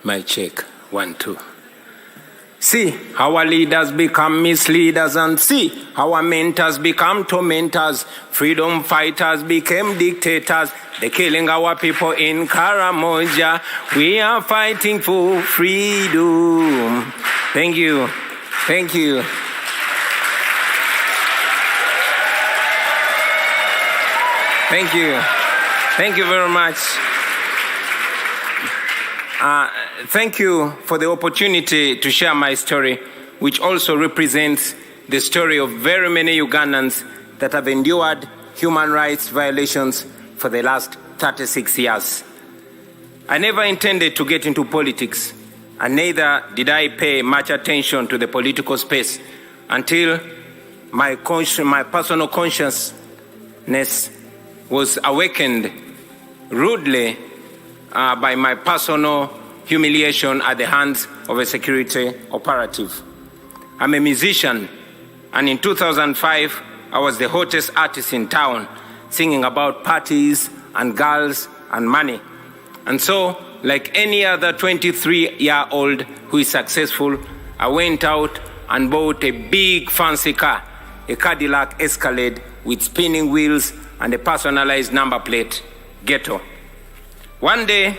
My check, 1, 2. See how our leaders become misleaders, and see how our mentors become tormentors. Freedom fighters became dictators. They're killing our people in Karamoja. We are fighting for freedom. Thank you. Thank you. Thank you. Thank you very much. Thank you for the opportunity to share my story, which also represents the story of very many Ugandans that have endured human rights violations for the last 36 years. I never intended to get into politics, and neither did I pay much attention to the political space until my personal consciousness was awakened rudely by my personal humiliation at the hands of a security operative. I'm a musician, and in 2005, I was the hottest artist in town, singing about parties and girls and money. And so, like any other 23-year-old who is successful, I went out and bought a big fancy car, a Cadillac Escalade with spinning wheels and a personalized number plate, Ghetto. One day,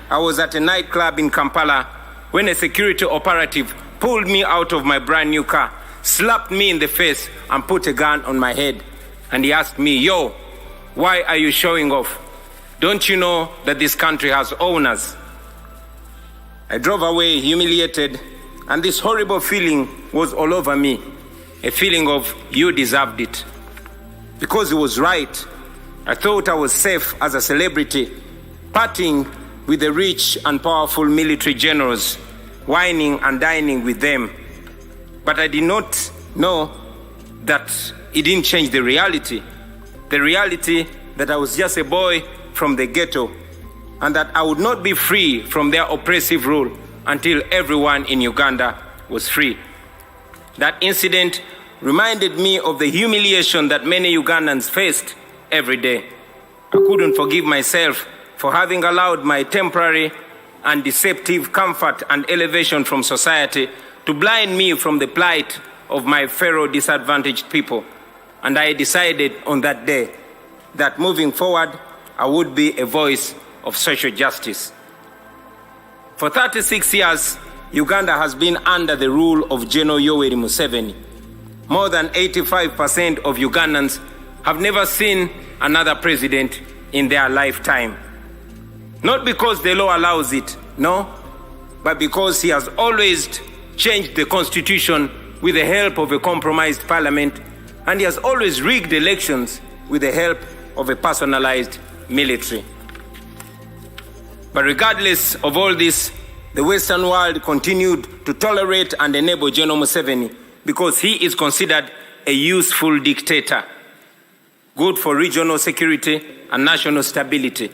I was at a nightclub in Kampala when a security operative pulled me out of my brand new car, slapped me in the face, and put a gun on my head. And he asked me, "Yo, why are you showing off? Don't you know that this country has owners?" I drove away humiliated, and this horrible feeling was all over me, a feeling of you deserved it. Because he was right. I thought I was safe as a celebrity, partying with the rich and powerful military generals, whining and dining with them. But I did not know that it didn't change the reality that I was just a boy from the ghetto, and that I would not be free from their oppressive rule until everyone in Uganda was free. That incident reminded me of the humiliation that many Ugandans faced every day. I couldn't forgive myself for having allowed my temporary and deceptive comfort and elevation from society to blind me from the plight of my fellow disadvantaged people. And I decided on that day that moving forward, I would be a voice of social justice. For 36 years, Uganda has been under the rule of General Yoweri Museveni. More than 85% of Ugandans have never seen another president in their lifetime. Not because the law allows it, no, but because he has always changed the constitution with the help of a compromised parliament, and he has always rigged elections with the help of a personalized military. But regardless of all this, the Western world continued to tolerate and enable General Museveni because he is considered a useful dictator, good for regional security and national stability,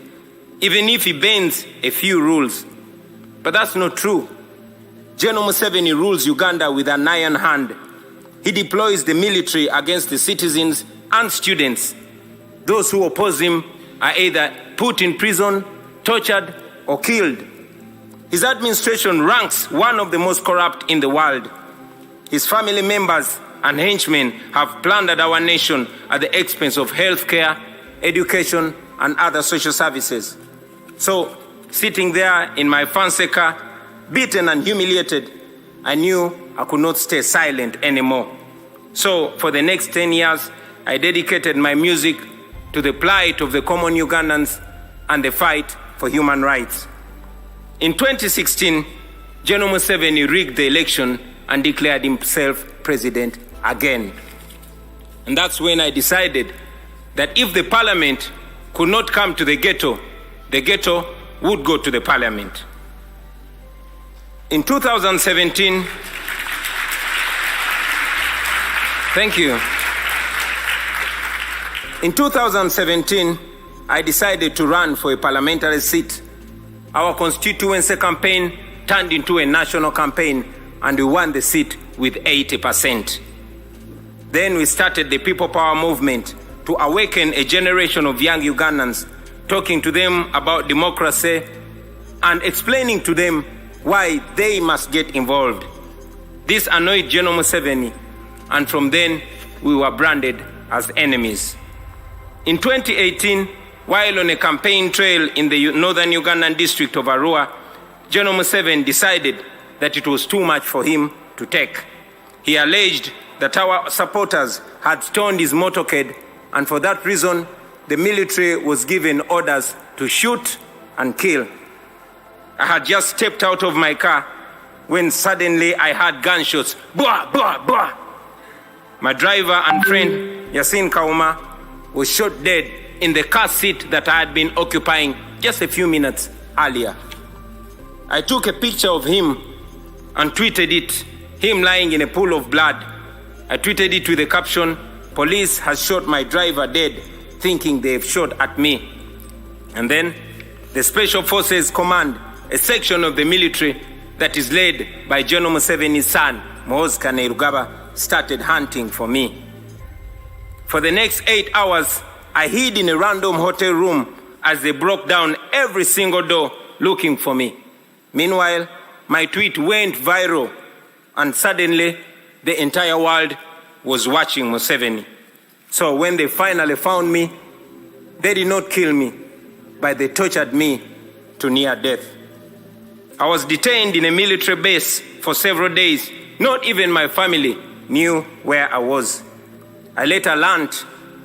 even if he bends a few rules. But that's not true. General Museveni rules Uganda with an iron hand. He deploys the military against the citizens and students. Those who oppose him are either put in prison, tortured, or killed. His administration ranks one of the most corrupt in the world. His family members and henchmen have plundered our nation at the expense of healthcare, education, and other social services. So, sitting there in my fancy car, beaten and humiliated, I knew I could not stay silent anymore. So, for the next 10 years, I dedicated my music to the plight of the common Ugandans and the fight for human rights. In 2016, General Museveni rigged the election and declared himself president again. And that's when I decided that if the parliament could not come to the ghetto would go to the parliament. In 2017, thank you. In 2017, I decided to run for a parliamentary seat. Our constituency campaign turned into a national campaign, and we won the seat with 80%. Then we started the People Power movement to awaken a generation of young Ugandans, talking to them about democracy and explaining to them why they must get involved. This annoyed General Museveni, and from then we were branded as enemies. In 2018, while on a campaign trail in the northern Ugandan district of Arua, General Museveni decided that it was too much for him to take. He alleged that our supporters had stoned his motorcade, and for that reason, the military was given orders to shoot and kill. I had just stepped out of my car when suddenly I heard gunshots. Blah, blah, blah. My driver and friend, Yasin Kauma, was shot dead in the car seat that I had been occupying just a few minutes earlier. I took a picture of him and tweeted it, him lying in a pool of blood. I tweeted it with the caption, "Police has shot my driver dead, thinking they've shot at me." And then the Special Forces Command, a section of the military that is led by General Museveni's son, Muhoozi Kainerugaba, started hunting for me. For the next 8 hours, I hid in a random hotel room as they broke down every single door looking for me. Meanwhile, my tweet went viral, and suddenly the entire world was watching Museveni. So when they finally found me, they did not kill me, but they tortured me to near death. I was detained in a military base for several days. Not even my family knew where I was. I later learned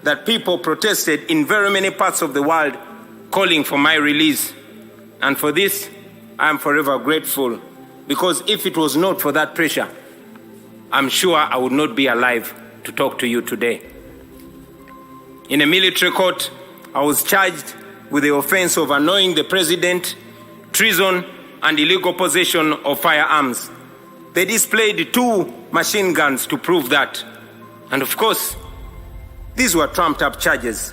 that people protested in very many parts of the world calling for my release. And for this, I am forever grateful, because if it was not for that pressure, I'm sure I would not be alive to talk to you today. In a military court, I was charged with the offense of annoying the president, treason, and illegal possession of firearms. They displayed 2 machine guns to prove that. And of course, these were trumped-up charges.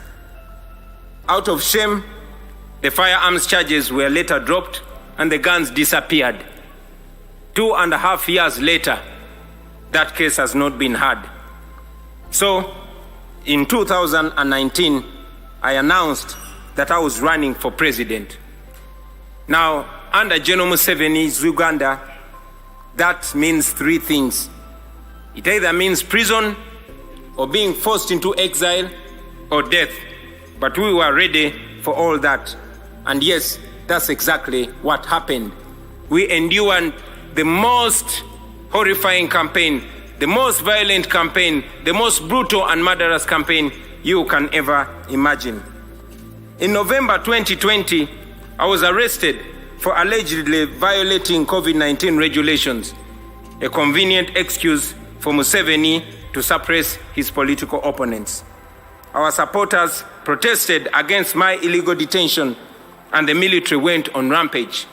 Out of shame, the firearms charges were later dropped and the guns disappeared. 2.5 years later, that case has not been heard. So, in 2019, I announced that I was running for president. Now, under General Museveni's Uganda, that means 3 things. It either means prison, or being forced into exile, or death. But we were ready for all that. And yes, that's exactly what happened. We endured the most horrifying campaign, the most violent campaign, the most brutal and murderous campaign you can ever imagine. In November 2020, I was arrested for allegedly violating COVID-19 regulations, a convenient excuse for Museveni to suppress his political opponents. Our supporters protested against my illegal detention, and the military went on rampage.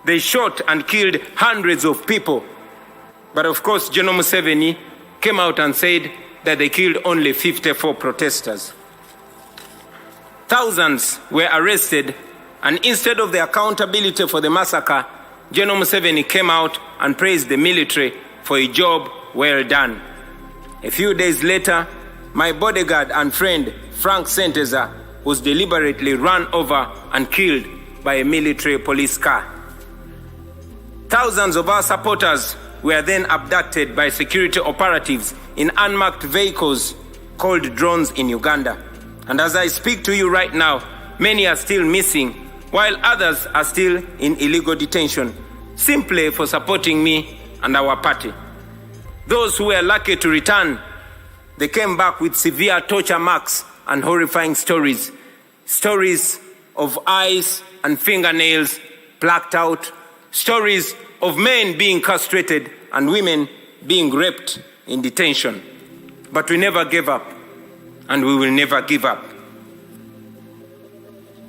They shot and killed hundreds of people. But of course, General Museveni came out and said that they killed only 54 protesters. Thousands were arrested, and instead of the accountability for the massacre, General Museveni came out and praised the military for a job well done. A few days later, my bodyguard and friend, Frank Senteza, was deliberately run over and killed by a military police car. Thousands of our supporters were then abducted by security operatives in unmarked vehicles called drones in Uganda. And as I speak to you right now, many are still missing, while others are still in illegal detention, simply for supporting me and our party. Those who were lucky to return, they came back with severe torture marks and horrifying stories. Stories of eyes and fingernails plucked out. Stories of men being castrated and women being raped in detention. But we never gave up, and we will never give up.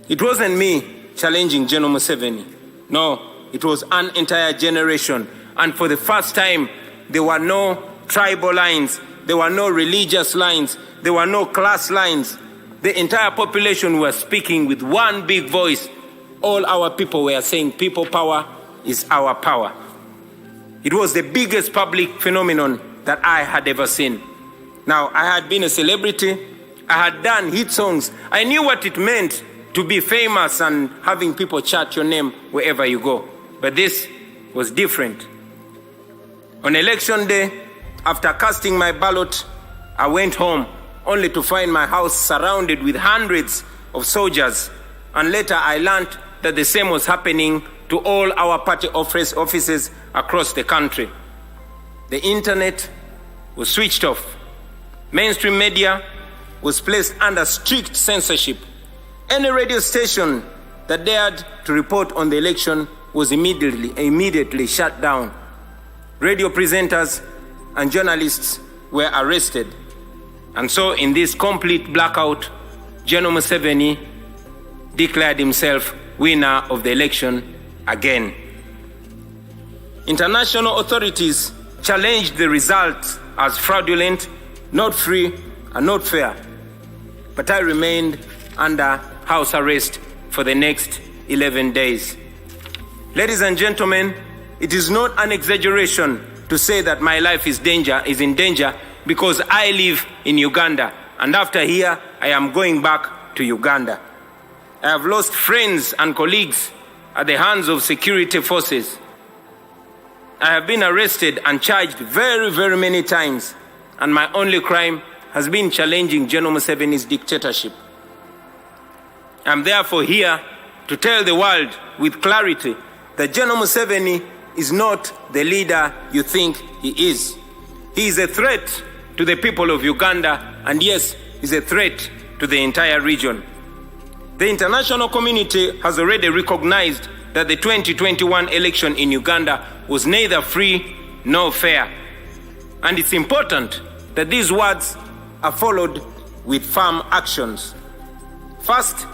It wasn't me challenging General Museveni. No, it was an entire generation. And for the first time, there were no tribal lines, there were no religious lines, there were no class lines. The entire population was speaking with one big voice. All our people were saying, people power is our power. It was the biggest public phenomenon that I had ever seen. Now, I had been a celebrity, I had done hit songs, I knew what it meant to be famous and having people chant your name wherever you go. But this was different. On election day, after casting my ballot, I went home only to find my house surrounded with hundreds of soldiers, and later I learned that the same was happening to all our party offices across the country. The internet was switched off. Mainstream media was placed under strict censorship. Any radio station that dared to report on the election was immediately shut down. Radio presenters and journalists were arrested. And so in this complete blackout, General Museveni declared himself winner of the election again. International authorities challenged the results as fraudulent, not free, and not fair. But I remained under house arrest for the next 11 days. Ladies and gentlemen, it is not an exaggeration to say that my life is in danger because I live in Uganda, and after here, I am going back to Uganda. I have lost friends and colleagues at the hands of security forces. I have been arrested and charged very many times, and my only crime has been challenging General Museveni's dictatorship. I'm therefore here to tell the world with clarity that General Museveni is not the leader you think he is. He is a threat to the people of Uganda, and yes, he's a threat to the entire region. The international community has already recognized that the 2021 election in Uganda was neither free nor fair. And it's important that these words are followed with firm actions. First,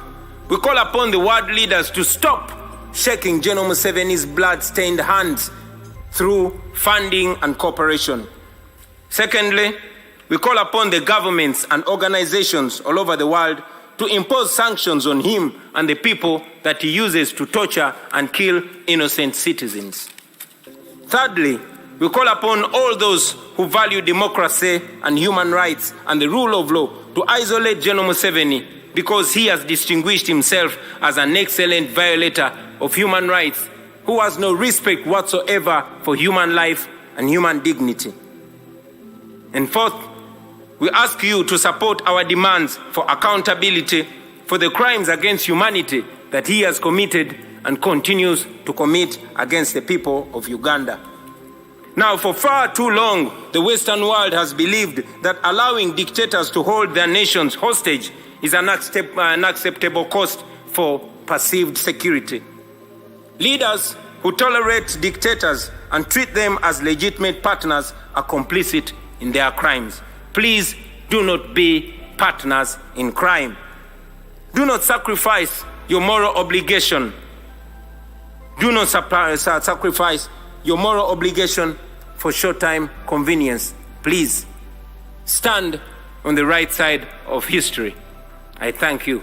we call upon the world leaders to stop shaking General Museveni's blood-stained hands through funding and cooperation. Secondly, we call upon the governments and organizations all over the world to impose sanctions on him and the people that he uses to torture and kill innocent citizens. Thirdly, we call upon all those who value democracy and human rights and the rule of law to isolate General Museveni because he has distinguished himself as an excellent violator of human rights who has no respect whatsoever for human life and human dignity. And fourth, we ask you to support our demands for accountability for the crimes against humanity that he has committed and continues to commit against the people of Uganda. Now, for far too long, the Western world has believed that allowing dictators to hold their nations hostage is an unacceptable cost for perceived security. Leaders who tolerate dictators and treat them as legitimate partners are complicit in their crimes. Please do not be partners in crime. Do not sacrifice your moral obligation. Do not sacrifice your moral obligation for short-time convenience. Please stand on the right side of history. I thank you.